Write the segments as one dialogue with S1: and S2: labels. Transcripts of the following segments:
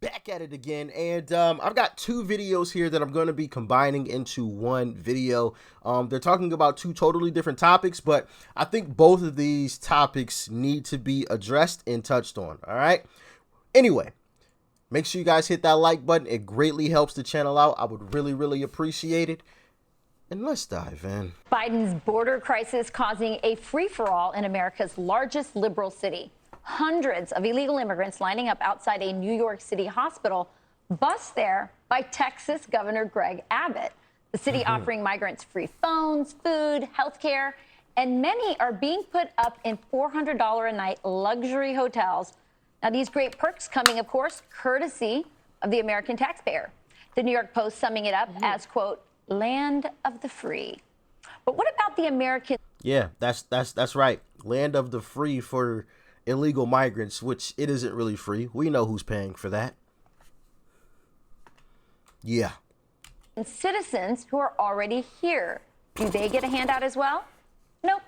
S1: Back at it again, and I've got two videos here that I'm going to be combining into one video. They're talking about two totally different topics, but I think both of these topics need to be addressed and touched on. All right. Anyway, make sure you guys hit that like button. It greatly helps the channel out. I would really appreciate it. And let's dive in.
S2: Biden's border crisis causing a free-for-all in America's largest liberal city. Hundreds of illegal immigrants lining up outside a New York City hospital, bused there by Texas Governor Greg Abbott. The city offering migrants free phones, food, health care, and many are being put up in $400 a night luxury hotels. Now, these great perks coming, of course, courtesy of the American taxpayer. The New York Post summing it up as, quote, land of the free. But what about the American?
S1: Yeah, that's right. Land of the free for illegal migrants, which it isn't really free. We know who's paying for that. Yeah.
S2: Citizens who are already here. Do they get a handout as well? Nope.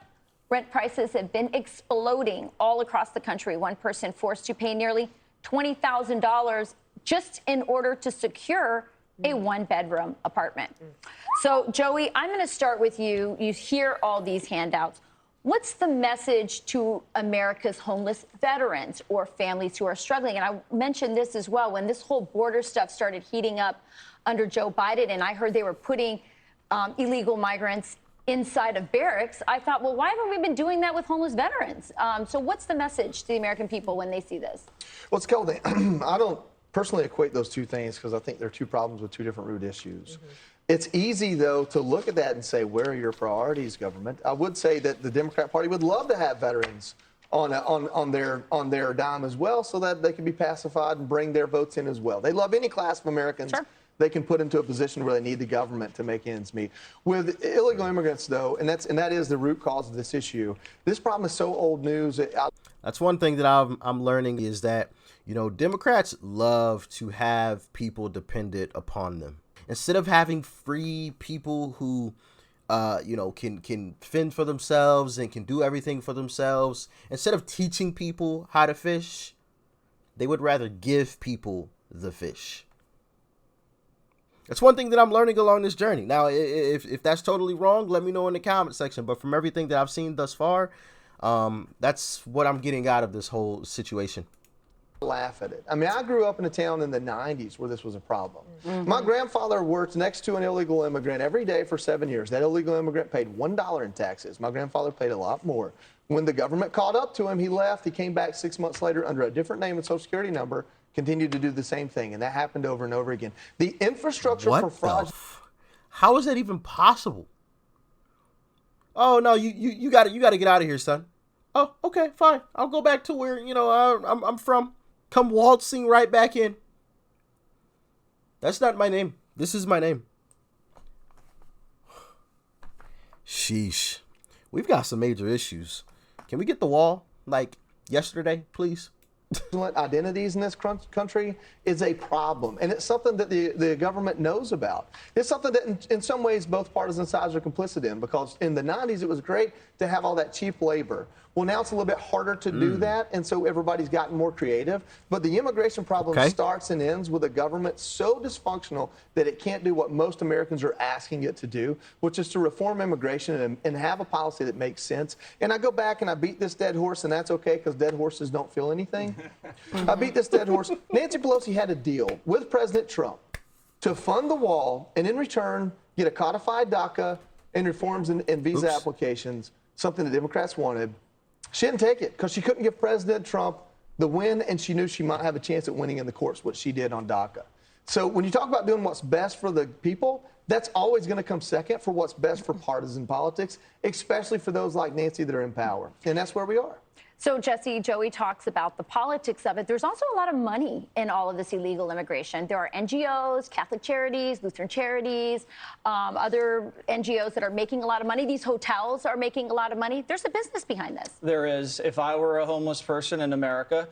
S2: Rent prices have been exploding all across the country. One person forced to pay nearly $20,000 just in order to secure a one-bedroom apartment. So, Joey, I'm going to start with you. You hear all these handouts. What's the message to America's homeless veterans or families who are struggling? And I mentioned this as well. When this whole border stuff started heating up under Joe Biden, and I heard they were putting illegal migrants inside of barracks, I thought, well, why haven't we been doing that with homeless veterans? So what's the message to the American people when they see this?
S3: Well, it's Kelly. I don't personally equate those two things because I think they're two problems with two different root issues. It's easy, though, to look at that and say, where are your priorities, government? I would say that the Democrat Party would love to have veterans on their dime as well so that they can be pacified and bring their votes in as well. They love any class of Americans they can put into a position where they need the government to make ends meet. With illegal immigrants, though, and that is the root cause of this issue, this problem is so old news.
S1: That's one thing that I'm learning is that, you know, Democrats love to have people dependent upon them. Instead of having free people who, you know, can fend for themselves and can do everything for themselves, instead of teaching people how to fish, they would rather give people the fish. That's one thing that I'm learning along this journey. Now, if that's totally wrong, let me know in the comment section. But from everything that I've seen thus far, that's what I'm getting out of this whole situation.
S3: Laugh at it. I mean, I grew up in a town in the 90s where this was a problem. My grandfather worked next to an illegal immigrant every day for 7 years. That illegal immigrant paid $1 in taxes. My grandfather paid a lot more. When the government caught up to him, he left. He came back 6 months later under a different name and social security number, continued to do the same thing. And that happened over and over again. The infrastructure for fraud.
S1: How is that even possible? Oh, no, you got to get out of here, son. Oh, okay, fine. I'll go back to where, you know, I'm from. Come waltzing right back in. That's not my name. This is my name. Sheesh. We've got some major issues. Can we get the wall like yesterday, please?
S3: Identities in this country is a problem, and it's something that the government knows about. It's something that in some ways both partisan sides are complicit in, because in the 90s it was great to have all that cheap labor. Well, now it's a little bit harder to do that, and so everybody's gotten more creative. But the immigration problem starts and ends with a government so dysfunctional that it can't do what most Americans are asking it to do, which is to reform immigration and have a policy that makes sense. And I go back and I beat this dead horse, and that's okay because dead horses don't feel anything. I beat this dead horse. Nancy Pelosi had a deal with President Trump to fund the wall and in return get a codified DACA and reforms and visa applications, something the Democrats wanted. She didn't take it because she couldn't give President Trump the win, and she knew she might have a chance at winning in the courts, which she did on DACA. So when you talk about doing what's best for the people, that's always going to come second for what's best for partisan politics, especially for those like Nancy that are in power. And that's where we are.
S2: So, Jesse, Joey talks about the politics of it. There's also a lot of money in all of this illegal immigration. There are NGOs, Catholic Charities, Lutheran Charities, other NGOs that are making a lot of money. These hotels are making a lot of money. There's a business behind this.
S4: There is. If I were a homeless person in America,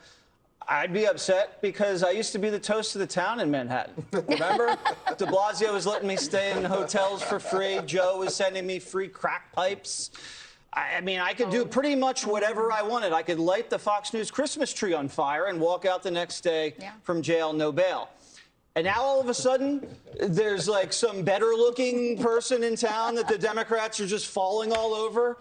S4: I'd be upset because I used to be the toast of the town in Manhattan. Remember? De Blasio was letting me stay in hotels for free. Joe was sending me free crack pipes. I mean, I could do pretty much whatever I wanted. I could light the Fox News Christmas tree on fire and walk out the next day from jail, no bail. And now all of a sudden, there's like some better-looking person in town that the Democrats are just falling all over.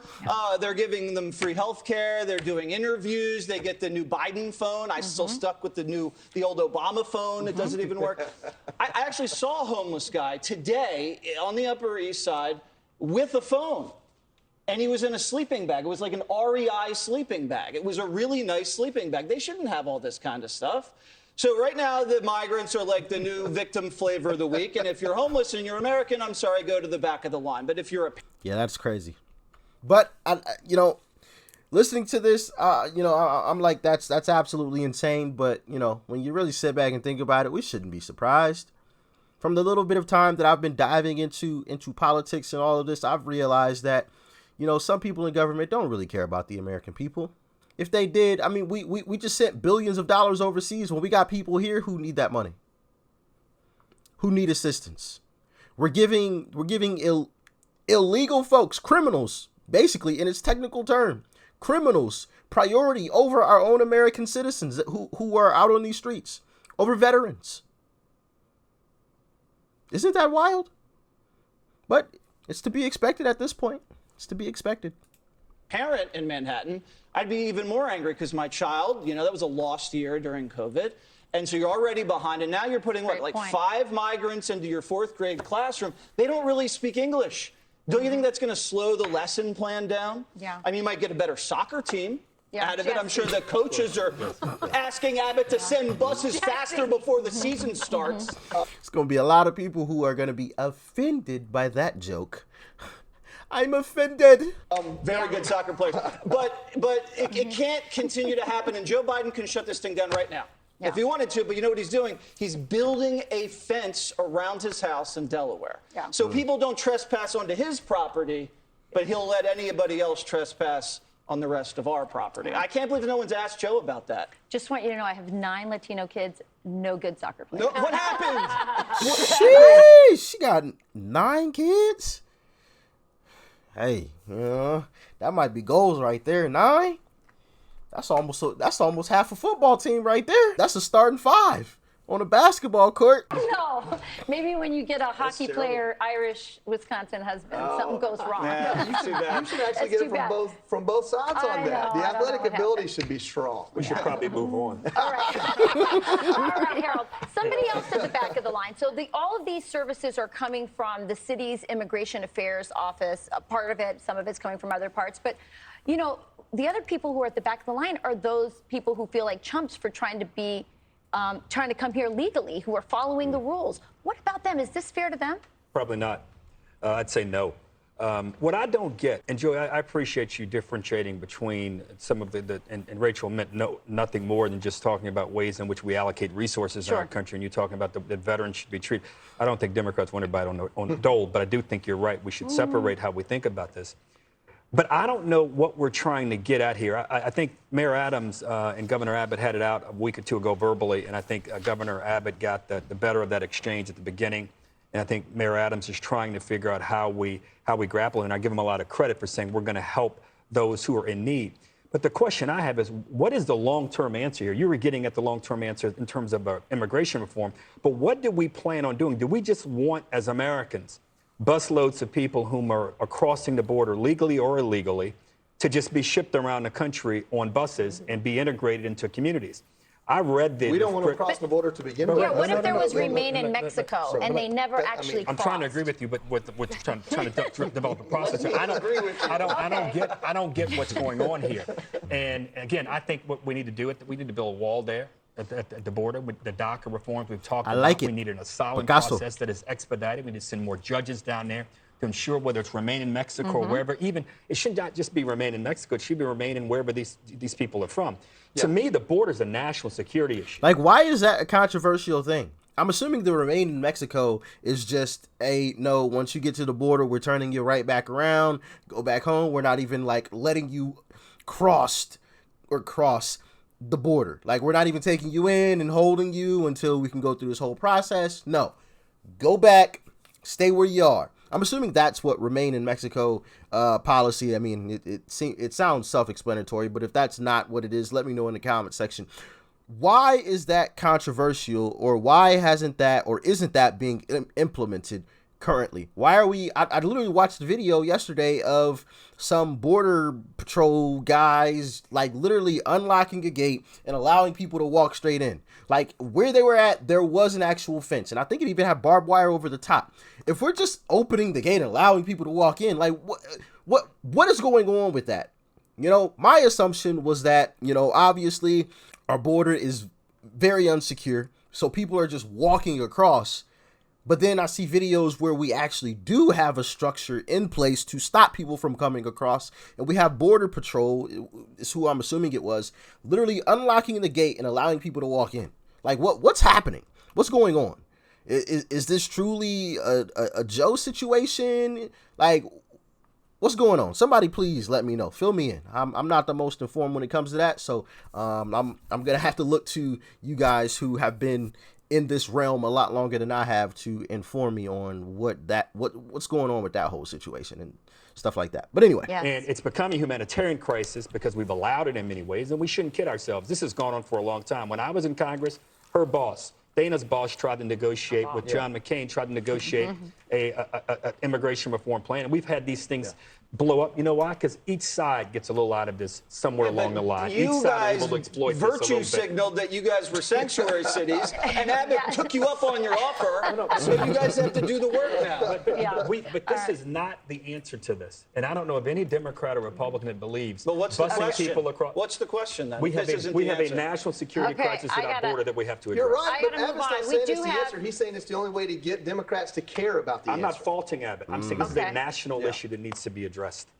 S4: They're giving them free health care. They're doing interviews. They get the new Biden phone. I'm still stuck with the old Obama phone. It doesn't even work. I actually saw a homeless guy today on the Upper East Side with a phone. And he was in a sleeping bag. It was like an REI sleeping bag. It was a really nice sleeping bag. They shouldn't have all this kind of stuff. So right now, the migrants are like the new victim flavor of the week. And if you're homeless and you're American, I'm sorry, go to the back of the line. But if you're a...
S1: Yeah, that's crazy. But, listening to this, I'm like, that's absolutely insane. But, when you really sit back and think about it, we shouldn't be surprised. From the little bit of time that I've been diving into politics and all of this, I've realized that, some people in government don't really care about the American people. If they did, I mean, we just sent billions of dollars overseas when we got people here who need that money, who need assistance. We're giving illegal folks, criminals, basically in its technical term, criminals, priority over our own American citizens who are out on these streets, over veterans. Isn't that wild? But it's to be expected at this point. It's to be expected.
S4: Parent in Manhattan, I'd be even more angry because my child, that was a lost year during COVID. And so you're already behind. And now you're putting,
S2: Great point.
S4: 5 migrants into your 4th grade classroom. They don't really speak English. Don't you think that's going to slow the lesson plan down?
S2: Yeah.
S4: I mean, you might get a better soccer team out of it.
S2: Jesse.
S4: I'm sure the coaches are asking Abbott to send buses faster before the season starts.
S1: It's going to be a lot of people who are going to be offended by that joke. I'm offended.
S4: Very good soccer players. But it can't continue to happen, and Joe Biden can shut this thing down right now.
S2: Yeah.
S4: If he wanted to, but you know what he's doing? He's building a fence around his house in Delaware.
S2: Yeah.
S4: So people don't trespass onto his property, but he'll let anybody else trespass on the rest of our property. I can't believe no one's asked Joe about that.
S2: Just want you to know I have 9 Latino kids, no good soccer players.
S4: No, what happened?
S1: Sheesh, she got 9 kids? Hey, that might be goals right there. 9? That's almost half a football team right there. That's a starting 5 on a basketball court.
S2: No, maybe when you get a hockey player, Irish Wisconsin husband, something goes wrong.
S4: Yeah, you see that.
S3: You should actually
S2: That's
S3: get it from both sides
S2: I
S3: on that.
S2: know,
S3: The
S2: I don't know
S3: athletic
S2: what
S3: ability
S2: happened.
S3: should be strong.
S5: We should probably move on.
S2: All right, Harold. Somebody else at the back of the line. So all of these services are coming from the city's Immigration Affairs Office. A part of it, some of it's coming from other parts. But, the other people who are at the back of the line are those people who feel like chumps for trying to come here legally, who are following the rules. What about them? Is this fair to them?
S5: Probably not. I'd say no. What I don't get, and Joey, I appreciate you differentiating between some of and Rachel meant nothing more than just talking about ways in which we allocate resources in our country, and you talking about that veterans should be treated. I don't think Democrats want to bite on the dole, but I do think you're right. We should separate how we think about this. But I don't know what we're trying to get at here. I think Mayor Adams and Governor Abbott had it out a week or two ago verbally, and I think Governor Abbott got the better of that exchange at the beginning. And I think Mayor Adams is trying to figure out how we grapple, and I give him a lot of credit for saying we're going to help those who are in need. But the question I have is, what is the long-term answer here? You were getting at the long-term answer in terms of immigration reform, but what do we plan on doing? Do we just want, as Americans, busloads of people whom are crossing the border legally or illegally to just be shipped around the country on buses and be integrated into communities? I read that.
S3: We don't want to cross the border to begin with.
S2: Yeah, what if there was remain in Mexico and they never actually
S5: I'm
S2: crossed?
S5: trying to agree with you, but with trying to develop a process. I don't get what's going on here. And again, I think what we need to do, we need to build a wall there at the border with the DACA reforms we've talked about.
S1: like it.
S5: We need an asylum
S1: Picasso.
S5: process that is expedited. We need to send more judges down there to ensure whether it's remain in Mexico or wherever. Even it should not just be remain in Mexico. It should be remain in wherever these people are from. Yeah. To me, the border is a national security issue.
S1: Like, why is that a controversial thing? I'm assuming the remain in Mexico is just no, once you get to the border, we're turning you right back around, go back home. We're not even like letting you cross the border. Like, we're not even taking you in and holding you until we can go through this whole process. No, go back, stay where you are. I'm assuming that's what remain in Mexico policy. I mean, it sounds self-explanatory, but if that's not what it is, let me know in the comment section. Why is that controversial, or why hasn't that, or isn't that being implemented currently? Why are we? I literally watched a video yesterday of some border patrol guys like literally unlocking a gate and allowing people to walk straight in. Like where they were at, there was an actual fence, and I think it even had barbed wire over the top. If we're just opening the gate and allowing people to walk in, like what is going on with that? You know, my assumption was that, you know, obviously our border is very unsecure, so people are just walking across. But then I see videos where we actually do have a structure in place to stop people from coming across. And we have Border Patrol, is who I'm assuming it was, literally unlocking the gate and allowing people to walk in. Like, what's happening? What's going on? Is this truly a Joe situation? Like, what's going on? Somebody please let me know. Fill me in. I'm not the most informed when it comes to that. So I'm going to have to look to you guys who have been in this realm a lot longer than I have to inform me on what's going on with that whole situation and stuff like that. But anyway.
S2: Yes.
S5: And it's becoming a humanitarian crisis because we've allowed it in many ways, and we shouldn't kid ourselves. This has gone on for a long time. When I was in Congress, her boss, Dana's boss, tried to negotiate with John McCain, tried to negotiate a immigration reform plan, and we've had these things blow up. You know why? Because each side gets a little out of this somewhere along the line. Each
S4: You
S5: side
S4: guys
S5: is able to exploit this a little
S4: virtue
S5: bit.
S4: signaled that you guys were sanctuary cities, and Abbott took you up on your offer, so you guys have to do the work now.
S5: But this is not the answer to this. And I don't know of any Democrat or Republican that believes
S4: But what's the
S5: busing
S4: question?
S5: people across.
S4: What's the question then?
S5: We have
S4: This isn't
S5: a
S4: the answer.
S5: national security
S2: Okay,
S5: crisis at
S2: I
S5: our
S2: gotta-
S5: border that we have to address.
S3: You're right,
S2: I
S3: but
S2: gotta move
S3: Abbott's not
S2: on. We
S3: saying
S2: do
S3: it's the
S2: have-
S3: answer. He's saying it's the only way to get Democrats to care about the
S5: I'm
S3: answer.
S5: not faulting Abbott. I'm saying this is
S2: Okay.
S5: a national issue that needs to be addressed.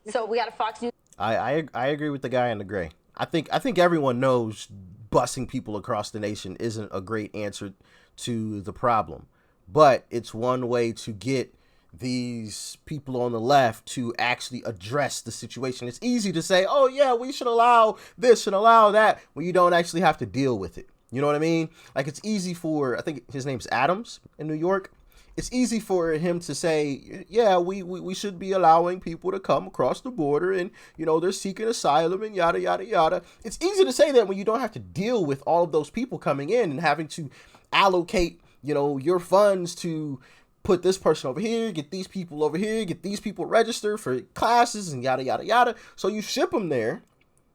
S2: So we got a Fox News.
S1: I agree with the guy in the gray. I think everyone knows busing people across the nation isn't a great answer to the problem, but it's one way to get these people on the left to actually address the situation. It's easy to say, oh yeah, we should allow this and allow that, when you don't actually have to deal with it. You know what I mean? Like, it's easy for, I think his name's Adams in New York. It's easy for him to say, yeah, we should be allowing people to come across the border and, you know, they're seeking asylum and yada, yada, yada. It's easy to say that when you don't have to deal with all of those people coming in and having to allocate, you know, your funds to put this person over here, get these people over here, get these people registered for classes and yada, yada, yada. So you ship them there.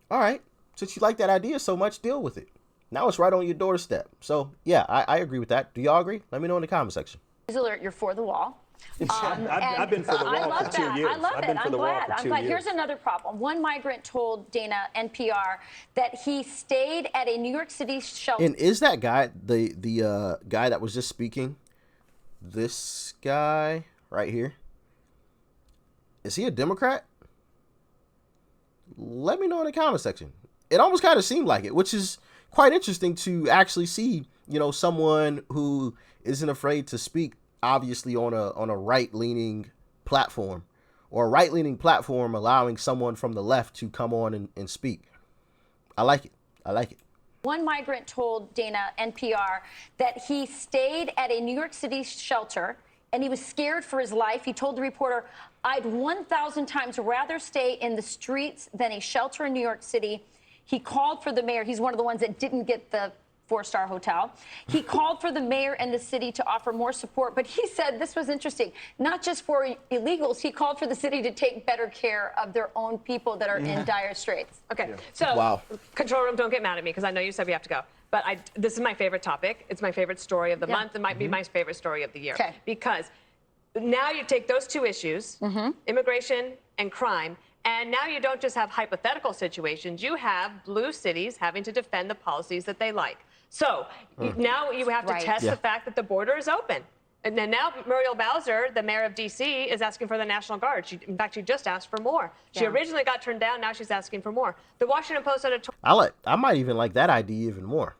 S1: All right. Since you like that idea so much, deal with it. Now it's right on your doorstep. So, yeah, I agree with that. Do y'all agree? Let me know in the comment section.
S2: Alert, you're for the wall.
S5: I've been for the
S2: I
S5: wall
S2: love
S5: for 2
S2: that.
S5: years.
S2: I love
S5: I've
S2: it.
S5: been for
S2: I'm
S5: the wall
S2: glad.
S5: for
S2: I'm
S5: 2
S2: glad.
S5: years.
S2: Here's another problem. One migrant told Dana, NPR, that he stayed at a New York City shelter.
S1: And is that guy the guy that was just speaking? This guy right here? Is he a Democrat? Let me know in the comment section. It almost kind of seemed like it, which is quite interesting to actually see, you know, someone who isn't afraid to speak, obviously on a right-leaning platform, or a right-leaning platform allowing someone from the left to come on and speak. I like it. I like it.
S2: One migrant told Dana, NPR, that he stayed at a New York City shelter and he was scared for his life. He told the reporter, I'd 1,000 times rather stay in the streets than a shelter in New York City. He called for the mayor. He's one of the ones that didn't get the 4-star hotel. He called for the mayor and the city to offer more support. But he said, this was interesting, not just for illegals. He called for the city to take better care of their own people that are in dire straits.
S6: Okay, so
S1: Wow.
S6: Control Room, don't get mad at me because I know you said we have to go. But this is my favorite topic. It's my favorite story of the month. It might be my favorite story of the year.
S2: Okay.
S6: Because now you take those two issues, immigration and crime, and now you don't just have hypothetical situations. You have blue cities having to defend the policies that they like. So now you have to
S2: Right.
S6: test
S1: Yeah.
S6: the fact that the border is open. And then now Muriel Bowser, the mayor of D.C., is asking for the National Guard. In fact, she just asked for more. She
S2: Yeah.
S6: originally got turned down. Now she's asking for more. The Washington Post editorial.
S1: I might even like that idea even more.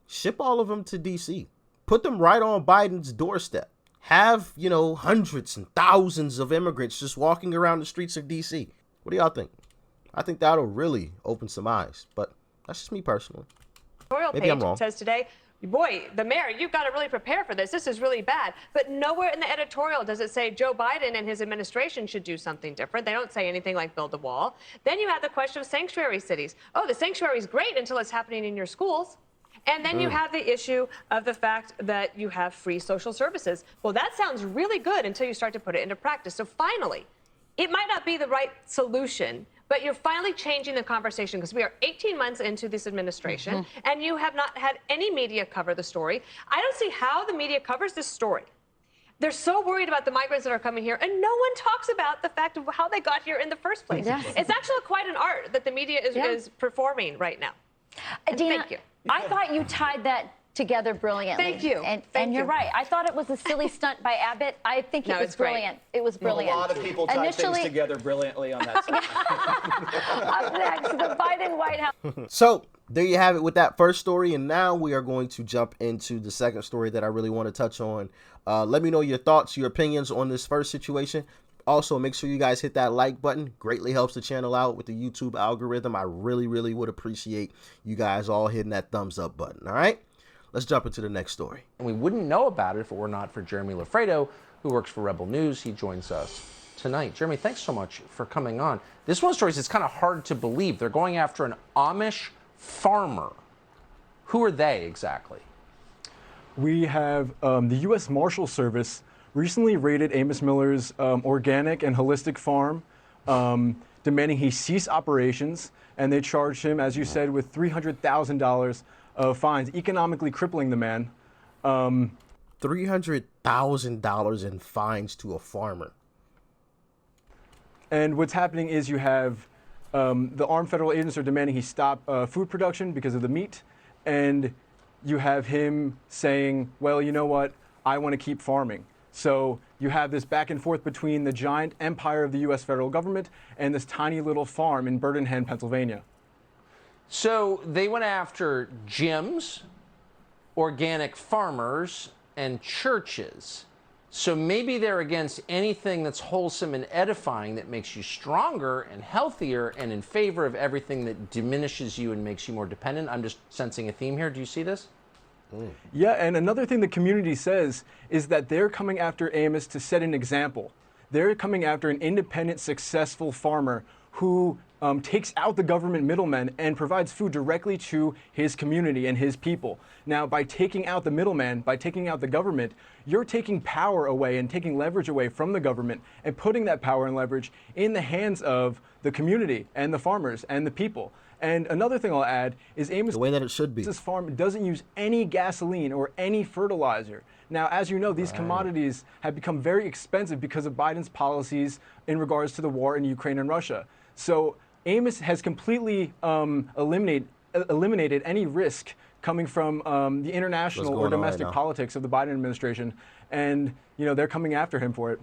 S1: Ship all of them to DC. Put them right on Biden's doorstep. Have, you know, hundreds and thousands of immigrants just walking around the streets of DC. What do y'all think? I think that'll really open some eyes, but that's just me personally. Maybe I'm wrong.
S6: Page says today, boy, the mayor, you've got to really prepare for this. This is really bad. But nowhere in the editorial does it say Joe Biden and his administration should do something different. They don't say anything like build a wall. Then you have the question of sanctuary cities. Oh, the sanctuary is great until it's happening in your schools. And then you have the issue of the fact that you have free social services. Well, that sounds really good until you start to put it into practice. So finally, it might not be the right solution, but you're finally changing the conversation because we are 18 months into this administration and you have not had any media cover the story. I don't see how the media covers this story. They're so worried about the migrants that are coming here, and no one talks about the fact of how they got here in the first place.
S2: Yes.
S6: It's actually quite an art that the media is performing right now.
S2: Dina,
S6: thank you.
S2: I thought you tied that together brilliantly.
S6: Thank you.
S2: And you're right. I thought it was a silly stunt by Abbott. I think it was
S6: it's great.
S2: brilliant. It was brilliant.
S4: A lot of people tie things together brilliantly on that side.
S2: Up next, the Biden White House.
S1: So there you have it with that first story. And now we are going to jump into the second story that I really want to touch on. Let me know your thoughts, your opinions on this first situation. Also, make sure you guys hit that like button. Greatly helps the channel out with the YouTube algorithm. I really, really would appreciate you guys all hitting that thumbs up button. All right, let's jump into the next story.
S7: And we wouldn't know about it if it were not for Jeremy Lafredo, who works for Rebel News. He joins us tonight. Jeremy, thanks so much for coming on. This one story is kind of hard to believe. They're going after an Amish farmer. Who are they exactly?
S8: We have the U.S. Marshal Service recently raided Amos Miller's organic and holistic farm, demanding he cease operations, and they charged him, as you said, with $300,000 of fines, economically crippling the man.
S1: $300,000 in fines to a farmer.
S8: And what's happening is you have the armed federal agents are demanding he stop food production because of the meat, and you have him saying, well, you know what, I want to keep farming. So you have this back and forth between the giant empire of the U.S. federal government and this tiny little farm in Birmingham, Pennsylvania.
S7: So they went after gyms, organic farmers, and churches. So maybe they're against anything that's wholesome and edifying that makes you stronger and healthier, and in favor of everything that diminishes you and makes you more dependent. I'm just sensing a theme here. Do you see this?
S8: Yeah, and another thing the community says is that they're coming after Amos to set an example. They're coming after an independent, successful farmer who takes out the government middlemen and provides food directly to his community and his people. Now, by taking out the middleman, by taking out the government, you're taking power away and taking leverage away from the government and putting that power and leverage in the hands of the community and the farmers and the people. And another thing I'll add is Amos,
S1: The way that it should be.
S8: this farm doesn't use any gasoline or any fertilizer. Now, as you know, these commodities have become very expensive because of Biden's policies in regards to the war in Ukraine and Russia. So Amos has completely eliminated any risk coming from the international or domestic politics of the Biden administration. And, you know, they're coming after him for it.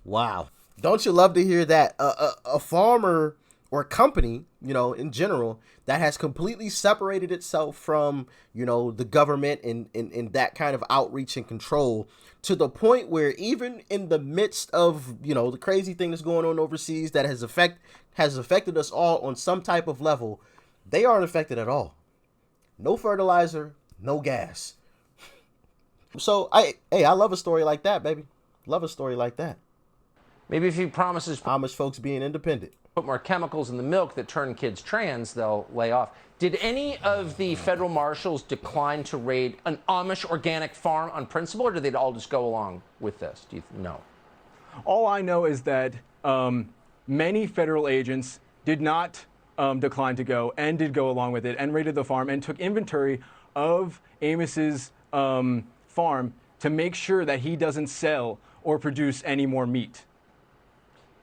S1: Wow. Don't you love to hear that? A farmer or company, you know, in general, that has completely separated itself from, you know, the government in that kind of outreach and control, to the point where even in the midst of, you know, the crazy thing that's going on overseas that has affected us all on some type of level, they aren't affected at all. No fertilizer, no gas. So I love a story like that, baby. Love a story like that.
S7: Maybe if he promises
S1: Amish folks being independent.
S7: put more chemicals in the milk that turn kids trans, they'll lay off. Did any of the federal marshals decline to raid an Amish organic farm on principle, or did they all just go along with this? Do you know?
S8: All I know is that many federal agents did not decline to go and did go along with it and raided the farm and took inventory of Amos's farm to make sure that he doesn't sell or produce any more meat.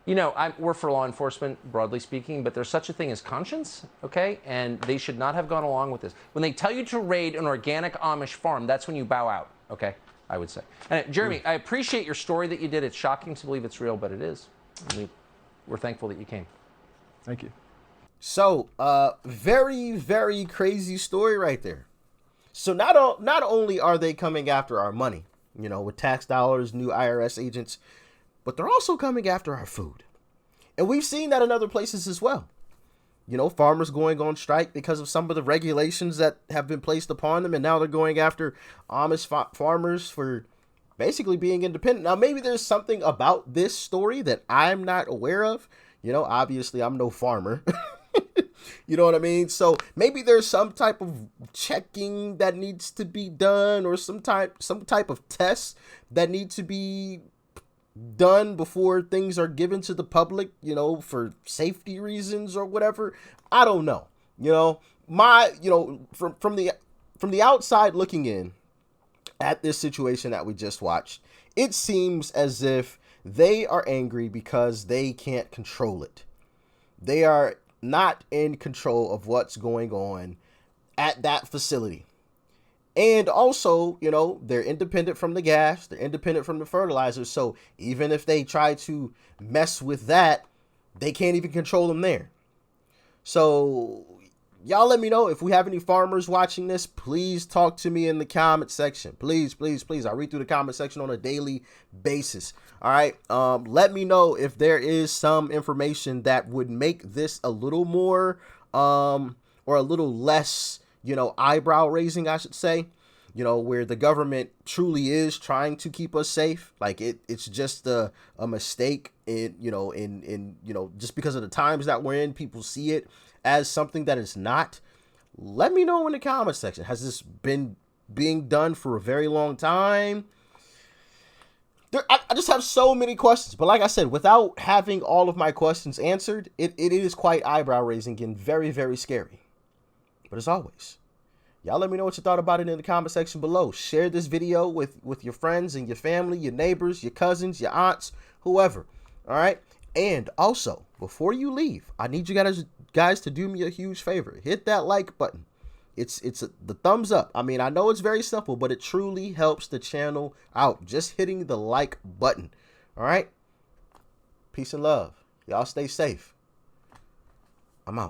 S7: You know, we're for law enforcement, broadly speaking, but there's such a thing as conscience, okay? And they should not have gone along with this. When they tell you to raid an organic Amish farm, that's when you bow out, okay? I would say. And Jeremy, I appreciate your story that you did. It's shocking to believe it's real, but it is. We're thankful that you came.
S8: Thank you.
S1: So, very, very crazy story right there. So not only are they coming after our money, you know, with tax dollars, new IRS agents, but they're also coming after our food. And we've seen that in other places as well. You know, farmers going on strike because of some of the regulations that have been placed upon them. And now they're going after Amish farmers for basically being independent. Now, maybe there's something about this story that I'm not aware of. You know, obviously I'm no farmer. You know what I mean? So maybe there's some type of checking that needs to be done, or some type of tests that need to be done before things are given to the public, you know, for safety reasons or whatever. I don't know. You know, from the outside looking in at this situation that we just watched, it seems as if they are angry because they can't control it. They are not in control of what's going on at that facility. And also, you know, they're independent from the gas, they're independent from the fertilizer. So even if they try to mess with that, they can't even control them there. So y'all let me know if we have any farmers watching this. Please talk to me in the comment section. Please, please, please. I read through the comment section on a daily basis. All right. Let me know if there is some information that would make this a little more or a little less, you know, eyebrow raising, I should say, you know, where the government truly is trying to keep us safe. Like it's just a mistake in, you know, just because of the times that we're in, people see it as something that is not. Let me know in the comment section. Has this been being done for a very long time? I just have so many questions, but like I said, without having all of my questions answered, it is quite eyebrow raising and very, very scary. But as always, y'all let me know what you thought about it in the comment section below. Share this video with your friends and your family, your neighbors, your cousins, your aunts, whoever. All right. And also, before you leave, I need you guys to do me a huge favor. Hit that like button. It's the thumbs up. I mean, I know it's very simple, but it truly helps the channel out. Just hitting the like button. All right. Peace and love. Y'all stay safe. I'm out.